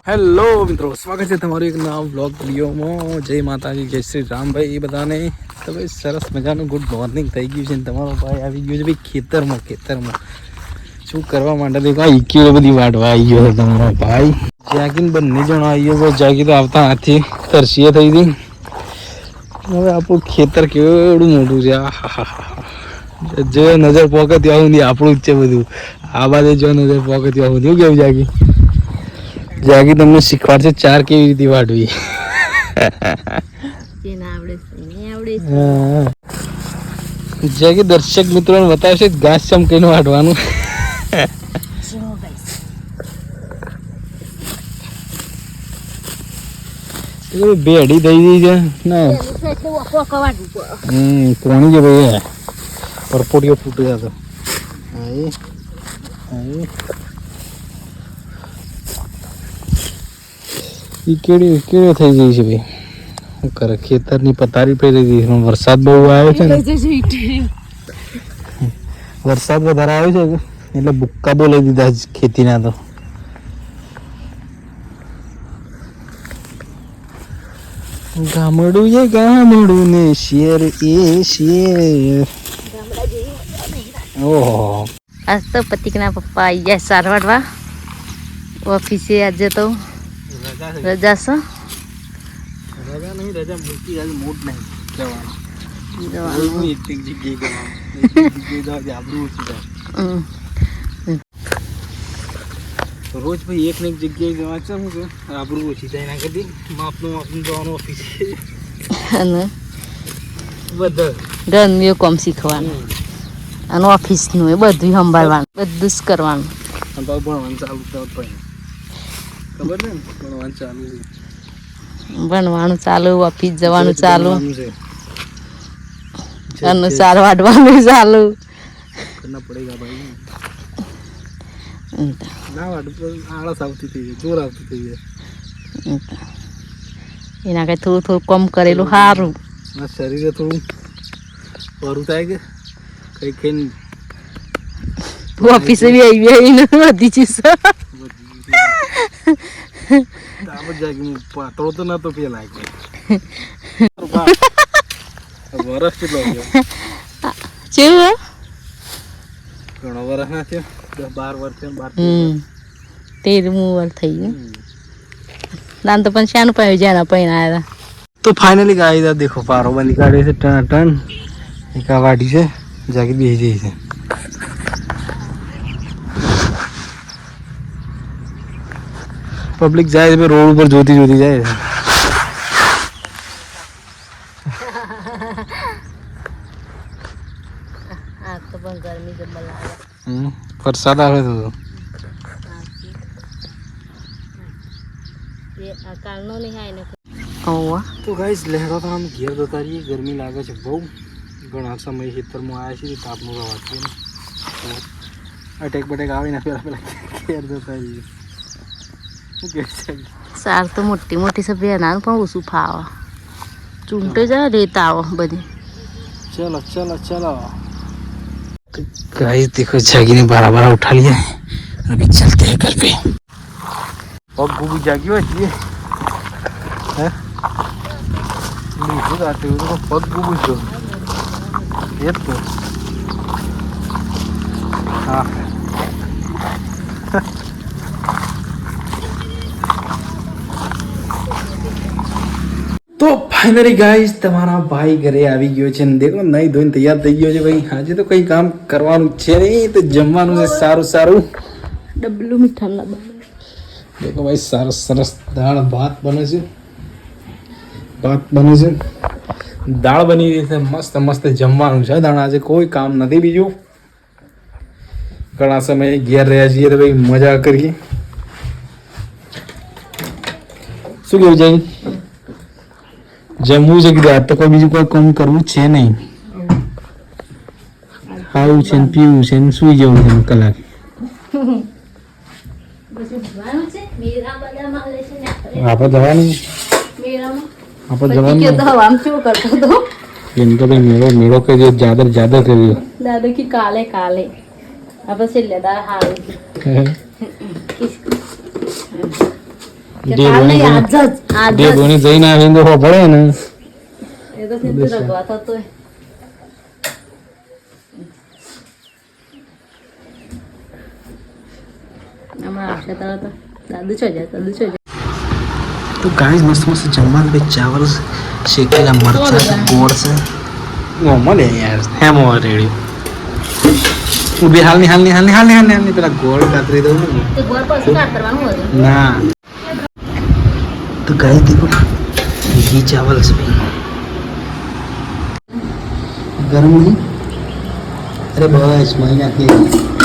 Hello મિત્રો, સ્વાગત છે તમારું એક નવા વ્લોગ વિડીયોમાં. જય માતાજી, જય શ્રી રામ ભાઈ એ બધાને. તો ભાઈ સરસ મજાનું ગુડ મોર્નિંગ થઈ ગયું છે ને તમારો ભાઈ આવી ગયો છે ભાઈ ખેતરમાં શું કરવા માટે ભાઈ કેવી બધી વાટવા આવી ગયો છે તમારો ભાઈ. જાગીને બંને જણા આવી ગયો. જાગી તો આવતા હાથી તરસીએ થઈ હતી. હવે આપણું ખેતર કેવડું મોટું છે. જો નજર પોકે ત્યાં સુધી આપણું જ છે બધું. આ બાજુ જો નજર પોકે ત્યાં સુધી કેવું જાગી તમને શીખવાડશે ચાર કેવી રીતે વાટવી. જાગી દર્શક મિત્રોને બતાવશે ઘાસ ચમકીને વાટવાનું. બેડી થઈ ગઈ છે ને કોણી છે ભાઈ પરપોટીઓ ફૂટી જતો. કેળો થઈ ગઈ છે ભાઈ. શું કરે ખેતરની પથારી પહેરી દીધી. વરસાદ બહુ આવ્યો છે ને, વરસાદ વધારે આવ્યો છે એટલે બુક્કા બહુ લઈ દીધા ખેતીના. તો ગામડું ને શેર એ શેર. ઓહો, આજ તો પતિકના પપ્પા આવી ગયા સારવાડવા ઓફિસે. આજે તો રજા છે. રજા નહીં, રજા મૂકી આજે મૂડ નહીં જવાનું. રોજ ભાઈ એક ને એક જગ્યાએ જવા છે. શું કે આબરૂ ઓછી થાય એના કરતી માપનું જવાનું ઓફિસ. બધા ઘરનું કામ શીખવાનું અને ઓફિસનું એ બધું સંભાળવાનું, બધું જ કરવાનું. ભણવાનું ચાલુ ખબર ને, ભણવાનું ચાલુ છે. ભણવાનું ચાલુ, ઓફિસ જવાનું ચાલુ, છે અને સાર વાટવાનું ચાલુ. કરना પડેગા ભાઈ. ના વાટ આળસ આવતી થઈ જાય, જોર આવતી થઈ જાય. એના કઈ થોડું થોડું કમ કરેલું સારું. ના શરીરે થોડું પરું થાય કે કઈ ખાઈને ઓફિસે બી આવીને બધી ચીજ પાતળો તો નતો પેલા. વરસ કેટલો કેવું ઘણો વરસ ના થયો, 12 વર્ષ. 13મું વર્ષ થઈ ગયું. દાન તો પણ શાનું પાયું જ્યાં પૈને આવ્યા તો ફાઇનલી ગાઈ દેખો પારો બંધી કાઢે છે. ટન એક આ વાડી છે, જાગી બેસી જઈ છે. પબ્લિક જાય છે રોડ ઉપર જોતી જાય છે. વરસાદ આવે તો તો ગાઈસ લહેરો તો આમ ઘેર જતા રહીએ. ગરમી લાગે છે બહુ. ઘણા સમય ખેતરમાં આવ્યા છીએ, તાપનું રવાતું અટેક બટેક આવે ને પેલા ઘેર જતા રહીએ. શું કહે છે? સાર તો મોટી મોટી છે બેના પણ ઓછું ફાવે. ચૂંટો જાય રેતા આવો બધી. चलो चलो चलो गाइस देखो जागी ने बराबर उठा लिया है. अभी चलते हैं घर पे. और गुबी जागी होती है नहीं आते हुए तो पग गुबी जो ये तो हाँ તો ફાઇનલી ગાઈસ તમારા ભાઈ ઘરે આવી ગયો છે ને દેખો નહીં ધોઈને તૈયાર થઈ ગયો છે ભાઈ. આજે તો કંઈ કામ કરવાનું છે નહીં, તો જમવાનું છે સારું. ડબલું મીઠા દેખો ભાઈ સરસ દાળ ભાત બને છે. દાળ બની રહી છે. મસ્ત જમવાનું છે. દાળ આજે કોઈ કામ નથી બીજું. ઘણા સમય ઘેર રહ્યા છીએ તો ભાઈ મજા કરીએ. શું કેવું જાય? જમવું છે કીધું. આજ તો કોઈ બીજું કોઈ કામ કરવું છે નહીં. ખાવું છે ને પીવું છે ને સુઈ જવું છે કલાક. આપણે જવાની એમ તો ભાઈ મેળો કે જ્યાદા કર્યો. દાદા की काले अब से लेदा हाल જે બોની જે બોની જઈને આવીને તો પડે ને એ તો સિદ્ધ રગવા થતો હમણાં આવશે તરત દાદુ છો જાય તો ગાઈસ મસ્ત મસ્ત જમવાનું બે ચાવલ શેકેલા મરચા ગોળ છે નોર્મલ યાર હેમ રેડી ઉભી હાલની પેલા ગોળ કાતરી દઉં ને તો ગોળ પર શું કરવાનું હતું ના તો ગાઈસ देखो ये चावल से गरम नहीं अरे बस महीना के